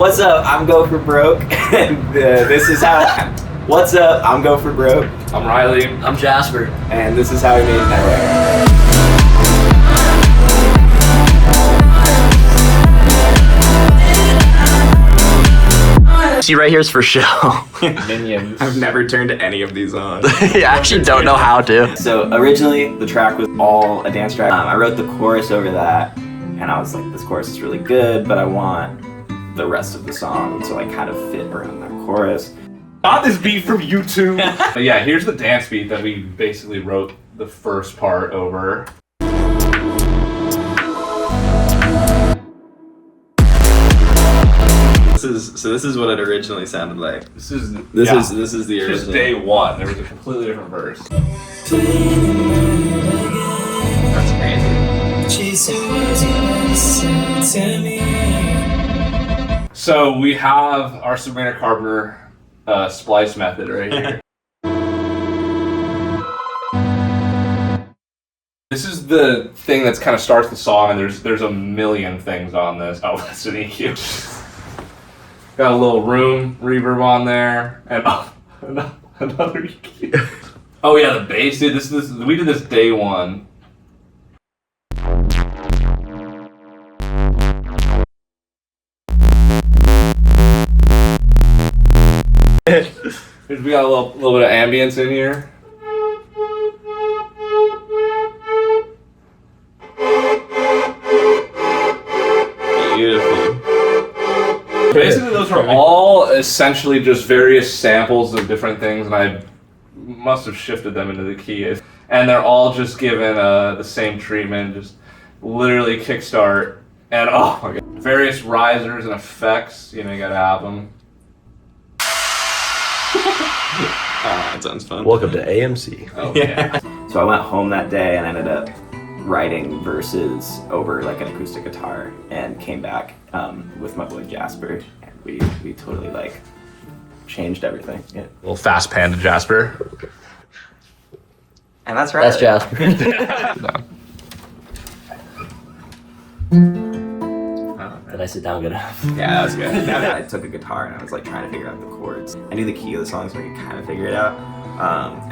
What's up? I'm go4broke, and this is how. What's up? I'm go4broke. I'm Riley. I'm Jasper. And this is how we made network. See, right here is for show. Minions. I've never turned any of these on. I actually don't know how to. So originally, the track was all a dance track. I wrote the chorus over that, and I was like, this chorus is really good, but I want the rest of the song to like kind of fit around that chorus. Got this beat from YouTube. But yeah, here's the dance beat that we basically wrote the first part over. This is what it originally sounded like. This is the This is the Just original. day one. There was a completely different verse. That's crazy. So we have our Sabrina Carpenter splice method right here. This is the thing that's kind of starts the song, and there's a million things on this. Oh, that's an EQ. Got a little room reverb on there, and another EQ. Oh yeah, the bass, dude. We did this day one. We got a little bit of ambience in here. Beautiful. Basically, those are all essentially just various samples of different things, and I must have shifted them into the key. And they're all just given the same treatment, just literally kickstart, and oh my god, various risers and effects. You know, you gotta have them. That sounds fun. Welcome to AMC. Oh yeah. So I went home that day and ended up writing verses over like an acoustic guitar, and came back with my boy Jasper, and we totally like changed everything. Yeah. Little fast pan to Jasper. And that's right. That's Jasper. Did I sit down good enough? Yeah, that was good. I took a guitar and I was like trying to figure out the chords. I knew the key of the song, so I could kind of figure it out.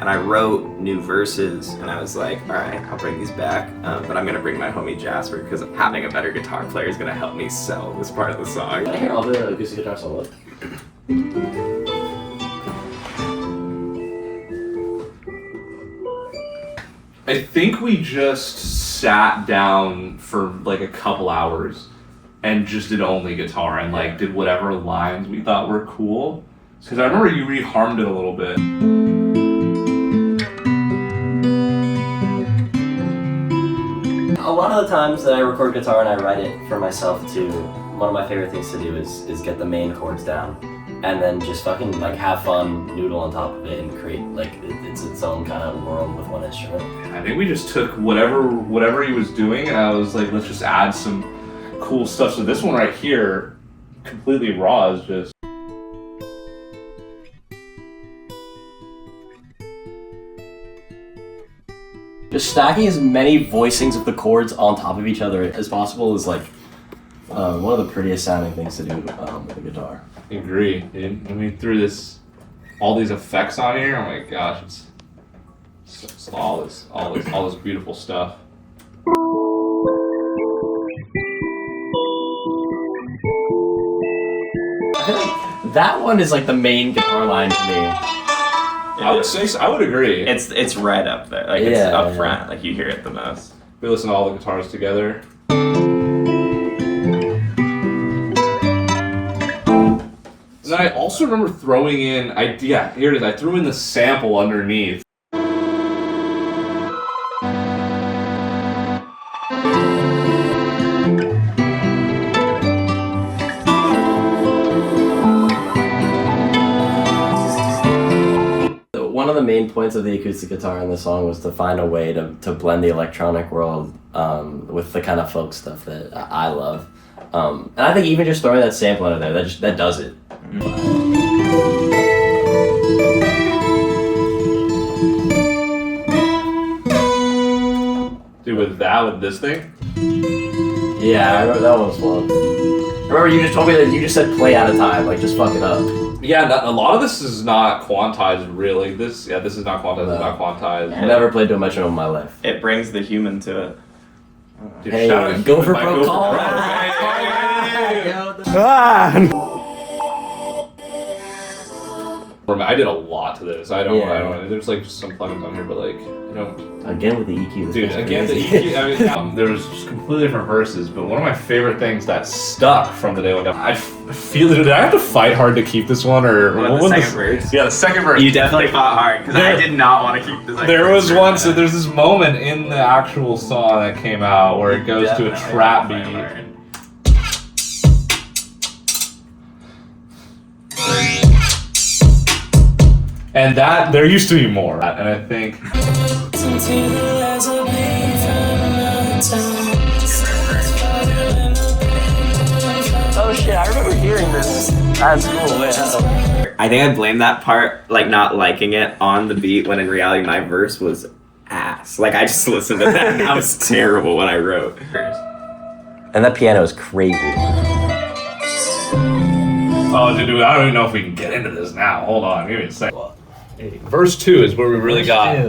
And I wrote new verses, and I was like, all right, I'll bring these back, but I'm gonna bring my homie Jasper, because having a better guitar player is gonna help me sell this part of the song. Here, I'll do the acoustic guitar solo. I think we just sat down for like a couple hours and just did only guitar and like did whatever lines we thought were cool. Because I remember you reharmed it a little bit. A lot of the times that I record guitar and I write it for myself too, one of my favorite things to do is get the main chords down, and then just fucking like have fun, noodle on top of it, and create like it's its own kind of world with one instrument. I think we just took whatever he was doing, and I was like, let's just add some cool stuff. So this one right here, completely raw, is just. Just stacking as many voicings of the chords on top of each other as possible is like one of the prettiest sounding things to do with the guitar. I agree, dude. When we threw all these effects on here, oh my gosh, it's all this beautiful stuff. I feel like that one is like the main guitar line to me. I would say so. I would agree. It's right up there, like it's up front, like you hear it the most. We listen to all the guitars together. And then I also remember throwing in, here it is, I threw in the sample underneath. One of the main points of the acoustic guitar in the song was to find a way to blend the electronic world with the kind of folk stuff that I love. And I think even just throwing that sample out of there, that does it. Dude, with this thing? Yeah, I remember that one was fun. Remember, you just told me that you just said play out of time, like just fuck it up. Yeah, a lot of this is not quantized, really. This is not quantized. It's not quantized. I've never played to a metronome in my life. It brings the human to it. Dude, Hey, shout out go to for my broke Go call. Broke. I did a lot to this. I don't. There's like some plugins on here, but like, you know. Again with the EQ. Dude, again the EQ. I mean, there was just completely different verses, but one of my favorite things that stuck from the day when I feel that did I have to fight hard to keep this one or What, the second verse? Yeah, the second verse. You definitely fought hard because I did not want to keep the second There verse. was one. So there's this moment in the actual song that came out where it goes to a trap beat. And that, there used to be more, and I think... Oh shit, I remember hearing this. That's cool, yeah. I think I blame that part, like not liking it on the beat, when in reality my verse was ass. Like I just listened to that and that was terrible when I wrote. And that piano is crazy. Oh, dude, I don't even know if we can get into this now. Hold on, give me a second. Verse 2 is where we really got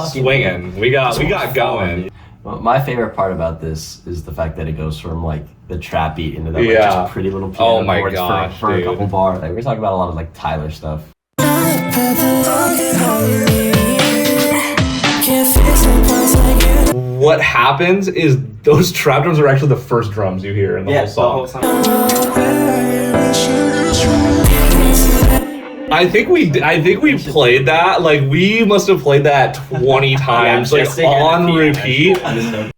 swinging. We got going. Well, my favorite part about this is the fact that it goes from like the trap beat into that like, just pretty little piano chords for a couple bars. Like we're talking about a lot of like Tyler stuff. What happens is those trap drums are actually the first drums you hear in the whole song. I think we played that, like we must have played that 20 times, like on repeat. And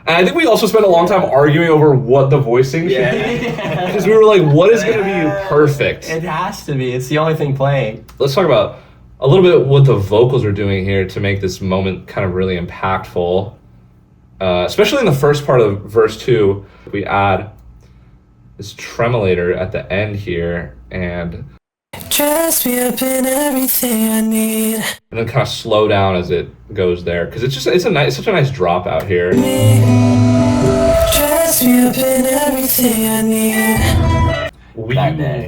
I think we also spent a long time arguing over what the voicing should be. Because we were like, what is going to be perfect? It has to be. It's the only thing playing. Let's talk about a little bit what the vocals are doing here to make this moment kind of really impactful. Especially in the first part of verse 2, we add this tremolator at the end here, and dress me up in everything I need, and then kind of slow down as it goes there, because it's such a nice drop out here. Dress me up in everything I need. We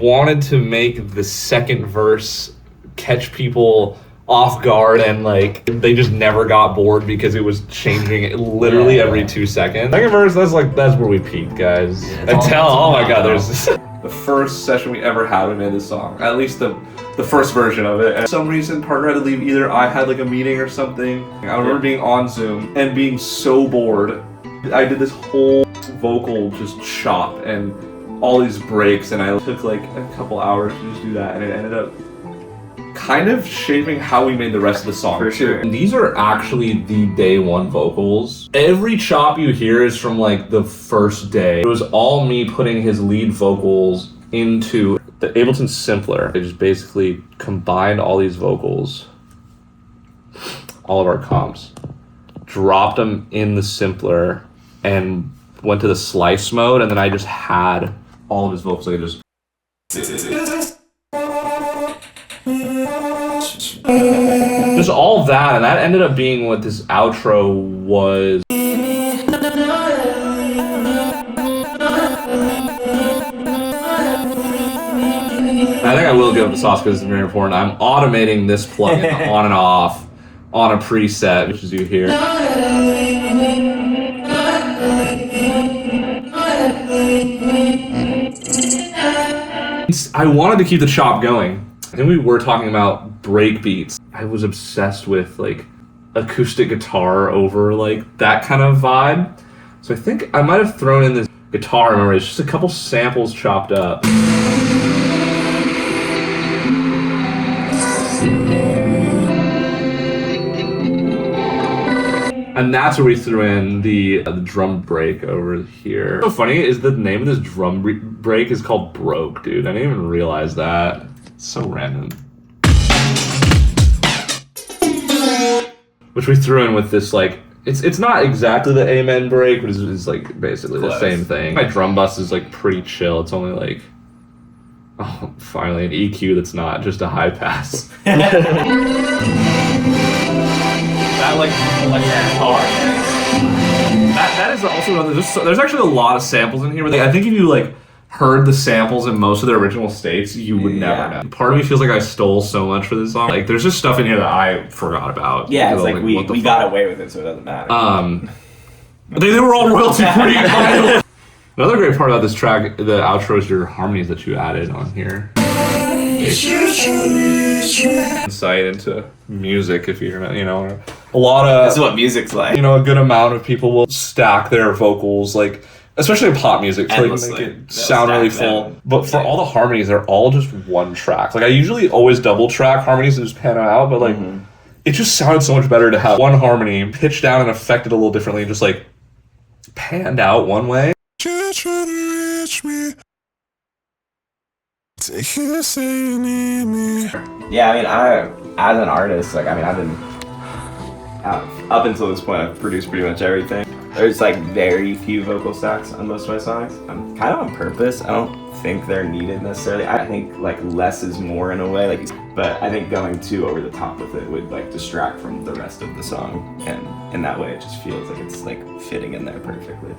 wanted to make the second verse catch people off guard, and like they just never got bored because it was changing it literally every 2 seconds. Second verse, that's where we peaked, guys. Oh my god, there's this. The first session we ever had, we made this song. At least the first version of it. And for some reason, partner had to leave. Either I had like a meeting or something. I remember being on Zoom and being so bored. I did this whole vocal just chop and all these breaks, and I took like a couple hours to just do that, and it ended up kind of shaping how we made the rest of the song. For sure. And these are actually the day one vocals. Every chop you hear is from like the first day. It was all me putting his lead vocals into the Ableton Simpler. I just basically combined all these vocals, all of our comps, dropped them in the Simpler, and went to the slice mode, and then I just had all of his vocals. Like just all of that, and that ended up being what this outro was. I think I will give it to Sauce because it's very important. I'm automating this plugin on and off on a preset, which is you hear. I wanted to keep the chop going. I think we were talking about break beats. I was obsessed with like acoustic guitar over like that kind of vibe. So I think I might have thrown in this guitar. Remember, it's just a couple samples chopped up. And that's where we threw in the drum break over here. What's so funny is the name of this drum break is called Broke, dude. I didn't even realize that. It's so random. Which we threw in with this like, it's not exactly the amen break, but it's like basically the same thing. My drum bus is like pretty chill. It's only like, oh, finally an EQ that's not just a high pass. That like guitar. that is also another. There's actually a lot of samples in here. But I think if you like heard the samples in most of their original states, you would never know. Part of me feels like I stole so much for this song. Like, there's just stuff in here that I forgot about. Yeah, it's like we got away with it, so it doesn't matter. They were all royalty free. Another great part about this track, the outro, is your harmonies that you added on here. Insight into music, if you're, a lot of. This is what music's like. A good amount of people will stack their vocals, like, especially in pop music, to like make it sound really full. But for all the harmonies, they're all just one track. Like, I usually always double track harmonies and just pan them out, but like, it just sounded so much better to have one harmony pitched down and affected a little differently, and just like panned out one way. Yeah, I mean, as an artist, like, I've been up until this point, I've produced pretty much everything. There's like very few vocal stacks on most of my songs. I'm kind of on purpose. I don't think they're needed necessarily. I think like less is more in a way, but I think going too over the top with it would like distract from the rest of the song, and in that way it just feels like it's like fitting in there perfectly.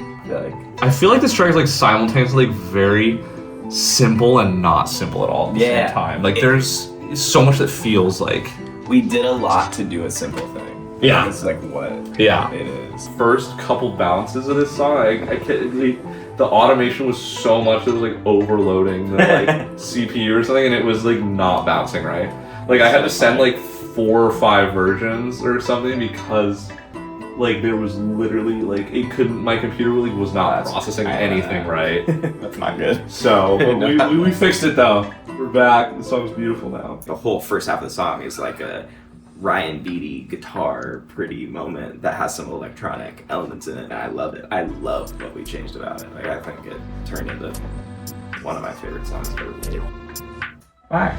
I feel like this track is like simultaneously very simple and not simple at all at the same time. Like, there's so much that feels like we did a lot to do a simple thing. Yeah, it's like what it is. First couple bounces of this song, the automation was so much that it was like overloading the like CPU or something, and it was like not bouncing right. Like, I had to send like 4 or 5 versions or something because like there was literally like my computer really was not processing anything right. That's not good. So we fixed it though. We're back. The song's beautiful now. The whole first half of the song is like a Ryan Beatty guitar pretty moment that has some electronic elements in it, and I love it. I love what we changed about it. Like, I think it turned into one of my favorite songs ever made. Alright.